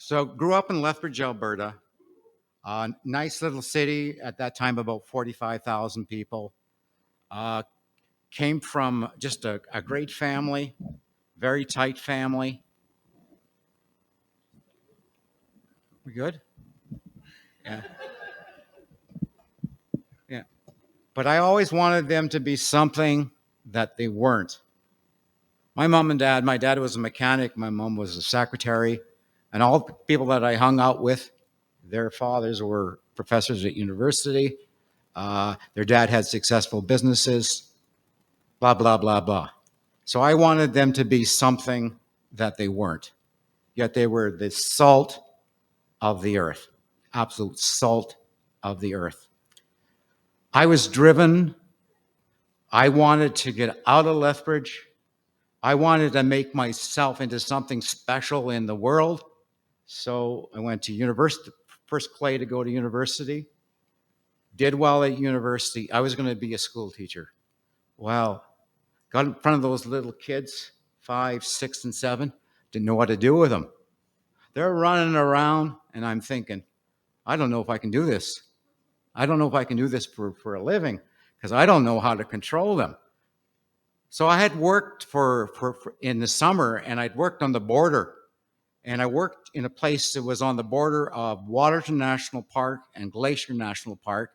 So grew up in Lethbridge, Alberta, a nice little city at that time, about 45,000 people. Uh, Came from just a great family, very tight family. We good? Yeah, yeah. But I always wanted them to be something that they weren't. My mom and dad, my dad was a mechanic, my mom was a secretary, and all the people that I hung out with, their fathers were professors at university. Their dad had successful businesses, blah, blah, blah, blah. So I wanted them to be something that they weren't. Yet they were the salt of the earth, absolute salt of the earth. I was driven. I wanted to get out of Lethbridge. I wanted to make myself into something special in the world. So I went to university, first clay to go to university, did well at university. I was going to be a school teacher. Well, got in front of those little kids, 5, 6, and 7, didn't know what to do with them. They're running around, and I'm thinking, I don't know if I can do this. I don't know if I can do this for a living because I don't know how to control them. So I had worked for in the summer, and I'd worked on the border. And I worked in a place that was on the border of Waterton National Park and Glacier National Park.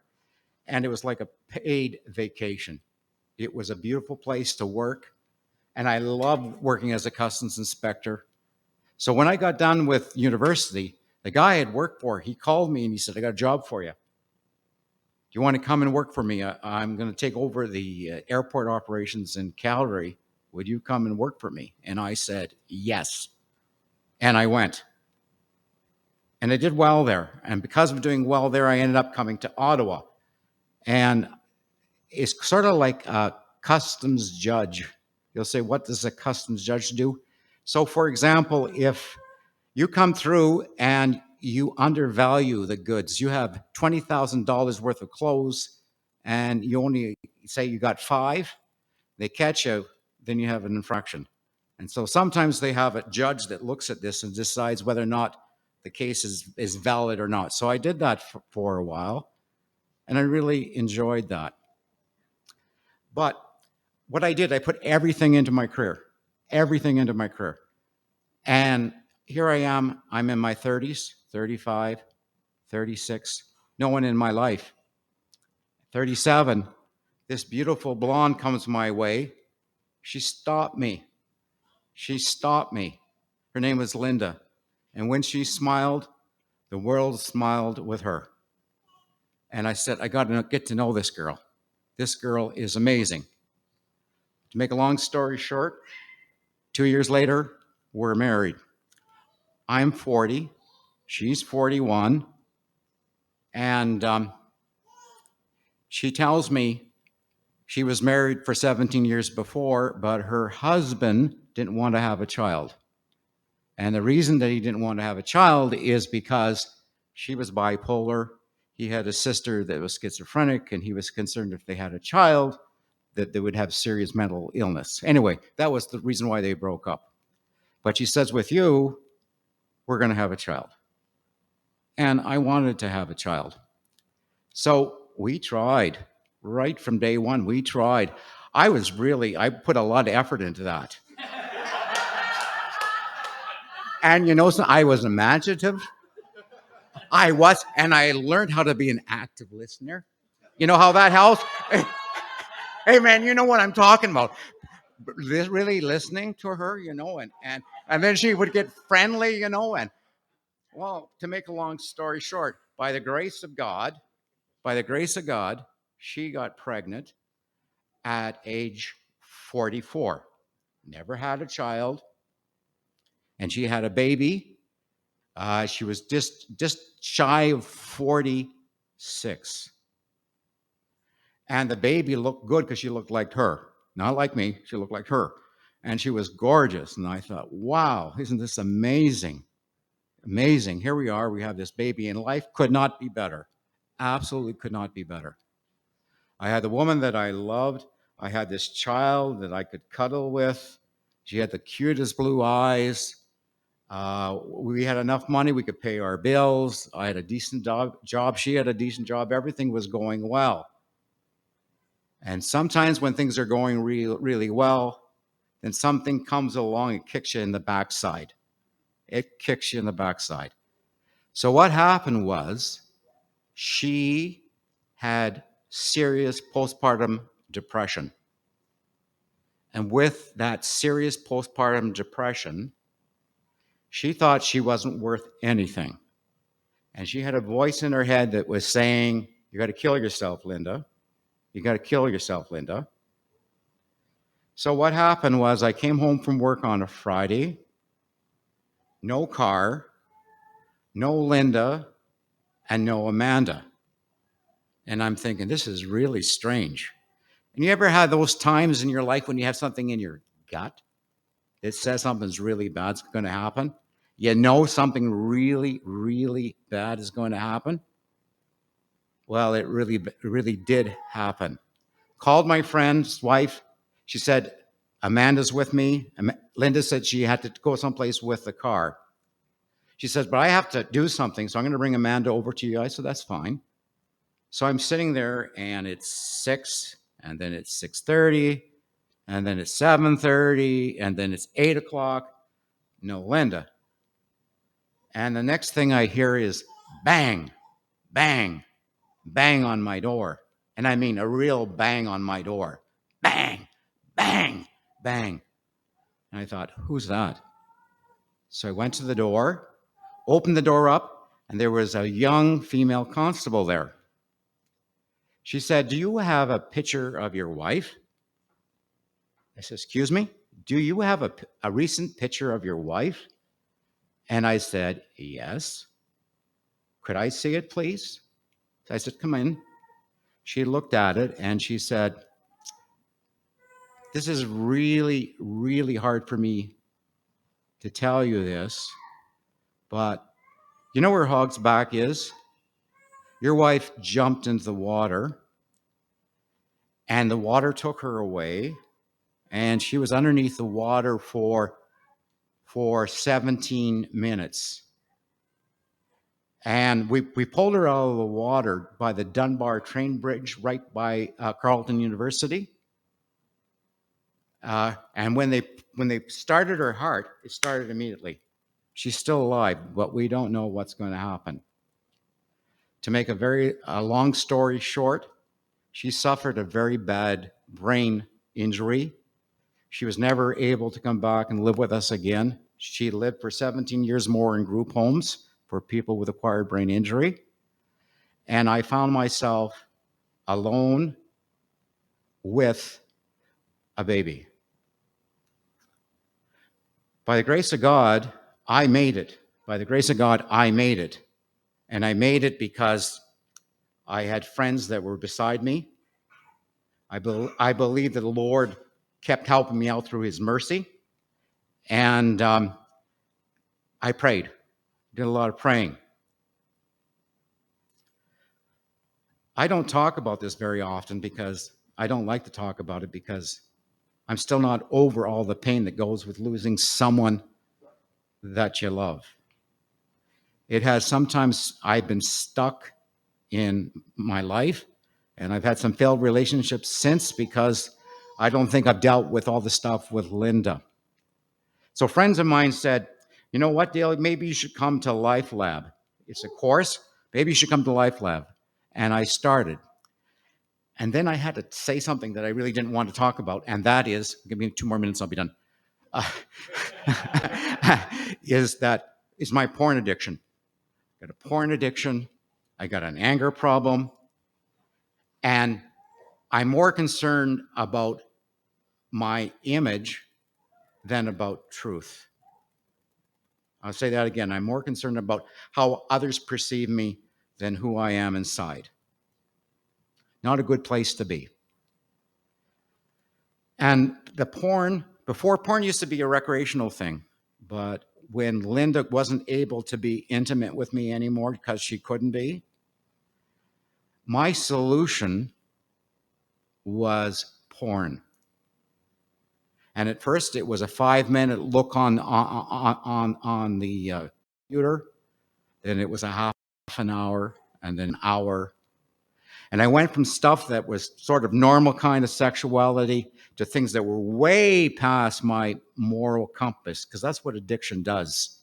And it was like a paid vacation. It was a beautiful place to work. And I loved working as a customs inspector. So when I got done with university, the guy I had worked for, he called me and he said, I got a job for you. Do you want to come and work for me? I'm going to take over the airport operations in Calgary. Would you come and work for me? And I said, yes. And I went. And I did well there. And because of doing well there, I ended up coming to Ottawa. And it's sort of like a customs judge. You'll say, what does a customs judge do? So, for example, if you come through and you undervalue the goods, you have $20,000 worth of clothes, and you only say you got 5, they catch you, then you have an infraction. And so sometimes they have a judge that looks at this and decides whether or not the case is valid or not. So I did that for a while, and I really enjoyed that. But what I did, I put everything into my career, everything into my career. And here I am, I'm in my 30s, 35, 36, no one in my life. 37, this beautiful blonde comes my way. She stopped me. She stopped me. Her name was Linda. And when she smiled, the world smiled with her. And I said, I got to get to know this girl. This girl is amazing. To make a long story short, 2 years later, we're married. I'm 40. She's 41. And she tells me she was married for 17 years before, but her husband didn't want to have a child. And the reason that he didn't want to have a child is because she was bipolar. He had a sister that was schizophrenic, and he was concerned if they had a child that they would have serious mental illness. Anyway, that was the reason why they broke up. But she says, with you, we're going to have a child. And I wanted to have a child. So we tried. Right from day one, we tried. I put a lot of effort into that. And you know, I was imaginative. I was, and I learned how to be an active listener. You know how that helps? Hey, man, you know what I'm talking about. Really listening to her, you know, and then she would get friendly, you know, and well, to make a long story short, by the grace of God, she got pregnant at age 44. Never had a child, and she had a baby. She was just shy of 46. And the baby looked good because she looked like her. Not like me, she looked like her. And she was gorgeous. And I thought, wow, isn't this amazing? Amazing. Here we are, we have this baby, and life could not be better. Absolutely could not be better. I had the woman that I loved. I had this child that I could cuddle with. She had the cutest blue eyes. We had enough money, we could pay our bills. I had a decent job. She had a decent job. Everything was going well. And sometimes when things are going really well, then something comes along and kicks you in the backside. It kicks you in the backside. So what happened was she had serious postpartum depression. And with that serious postpartum depression, she thought she wasn't worth anything. And she had a voice in her head that was saying, "You got to kill yourself, Linda. You got to kill yourself, Linda." So what happened was I came home from work on a Friday, no car, no Linda, and no Amanda. And I'm thinking, this is really strange. And you ever had those times in your life when you have something in your gut that says something's really bad's going to happen? You know something really, really bad is going to happen? Well, it really did happen. Called my friend's wife. She said, Amanda's with me. Linda said she had to go someplace with the car. She says, but I have to do something, so I'm going to bring Amanda over to you. I said, that's fine. So I'm sitting there, and it's 6, and then it's 6:30, and then it's 7:30, and then it's 8 o'clock. No Linda. And the next thing I hear is bang, bang, bang on my door. And I mean a real bang on my door. Bang, bang, bang. And I thought, who's that? So I went to the door, opened the door up, and there was a young female constable there. She said, do you have a picture of your wife? I said, excuse me? Do you have a recent picture of your wife? And I said, yes. Could I see it, please? So I said, come in. She looked at it and she said, this is really, really hard for me to tell you this, but you know where Hog's back is? Your wife jumped into the water, and the water took her away, and she was underneath the water for 17 minutes. And we pulled her out of the water by the Dunbar train bridge right by Carleton University. And when they started her heart, it started immediately. She's still alive, but we don't know what's going to happen. To make a long story short, she suffered a very bad brain injury. She was never able to come back and live with us again. She lived for 17 years more in group homes for people with acquired brain injury. And I found myself alone with a baby. By the grace of God, I made it. By the grace of God, I made it. And I made it because I had friends that were beside me. I believe that the Lord kept helping me out through his mercy. And I prayed, did a lot of praying. I don't talk about this very often because I don't like to talk about it because I'm still not over all the pain that goes with losing someone that you love. It has sometimes I've been stuck in my life, and I've had some failed relationships since because I don't think I've dealt with all the stuff with Linda. So friends of mine said, you know what, Dale, maybe you should come to LifeLab. It's a course. Maybe you should come to LifeLab. And I started. And then I had to say something that I really didn't want to talk about, and that is, give me 2 more minutes, I'll be done, is my porn addiction. I got a porn addiction. I got an anger problem. And I'm more concerned about my image than about truth. I'll say that again. I'm more concerned about how others perceive me than who I am inside. Not a good place to be. And before porn used to be a recreational thing, but when Linda wasn't able to be intimate with me anymore because she couldn't be, my solution was porn. And at first, it was a 5-minute look on the computer. Then it was a half an hour, and then an hour. And I went from stuff that was sort of normal kind of sexuality to things that were way past my moral compass, because that's what addiction does.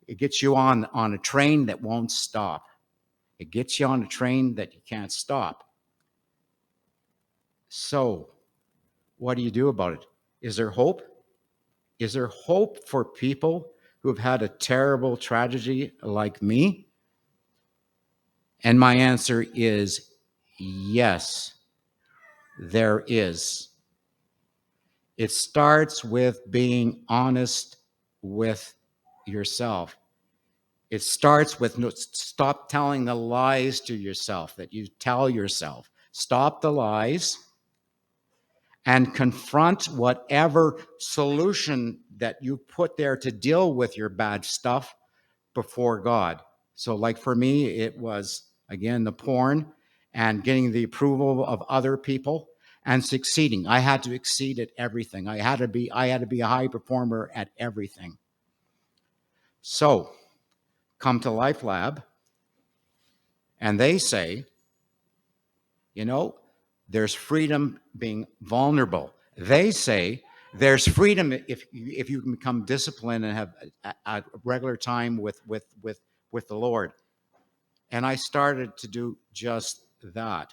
It gets you on a train that won't stop. It gets you on a train that you can't stop. So, what do you do about it? Is there hope? Is there hope for people who have had a terrible tragedy like me? And my answer is yes, there is. It starts with being honest with yourself. It starts with stop telling the lies to yourself that you tell yourself. Stop the lies and confront whatever solution that you put there to deal with your bad stuff before God. So, like for me, it was, again, the porn and getting the approval of other people and succeeding. I had to exceed at everything. I had to be a high performer at everything. So, come to LifeLab, and they say, you know, there's freedom being vulnerable. They say there's freedom if you can become disciplined and have a regular time with the Lord. And I started to do just that.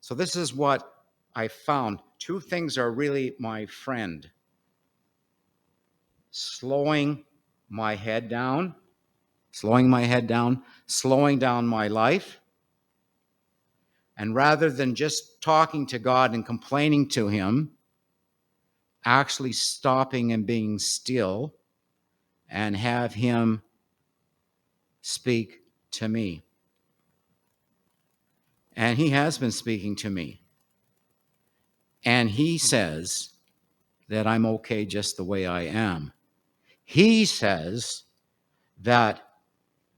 So this is what I found. Two things are really my friend. Slowing my head down, slowing down my life. And rather than just talking to God and complaining to him, actually stopping and being still and have him speak to me. And he has been speaking to me. And he says that I'm okay just the way I am. He says that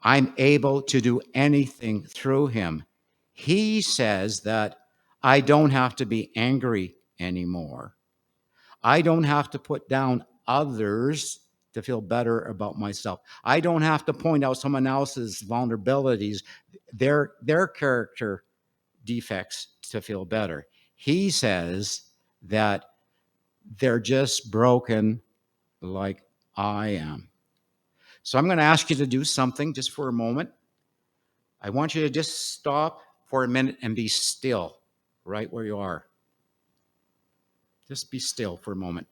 I'm able to do anything through him. He says that I don't have to be angry anymore. I don't have to put down others to feel better about myself. I don't have to point out someone else's vulnerabilities, their character defects to feel better. He says that they're just broken like I am. So I'm going to ask you to do something just for a moment. I want you to just stop for a minute and be still right where you are. Just be still for a moment.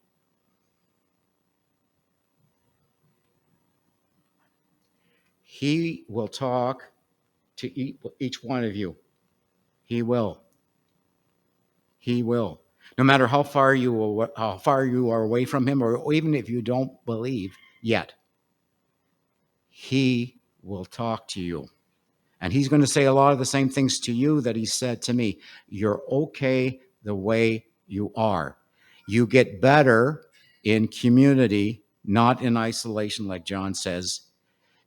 He will talk to each one of you. He will. He will. No matter how far you are away from him, or even if you don't believe yet, he will talk to you. And he's going to say a lot of the same things to you that he said to me. You're okay the way you are. You get better in community, not in isolation, like John says.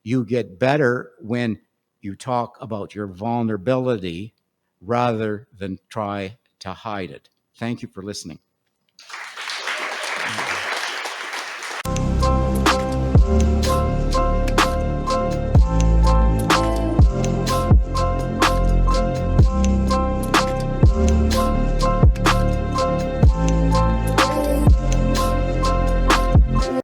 You get better when you talk about your vulnerability rather than try to hide it. Thank you for listening.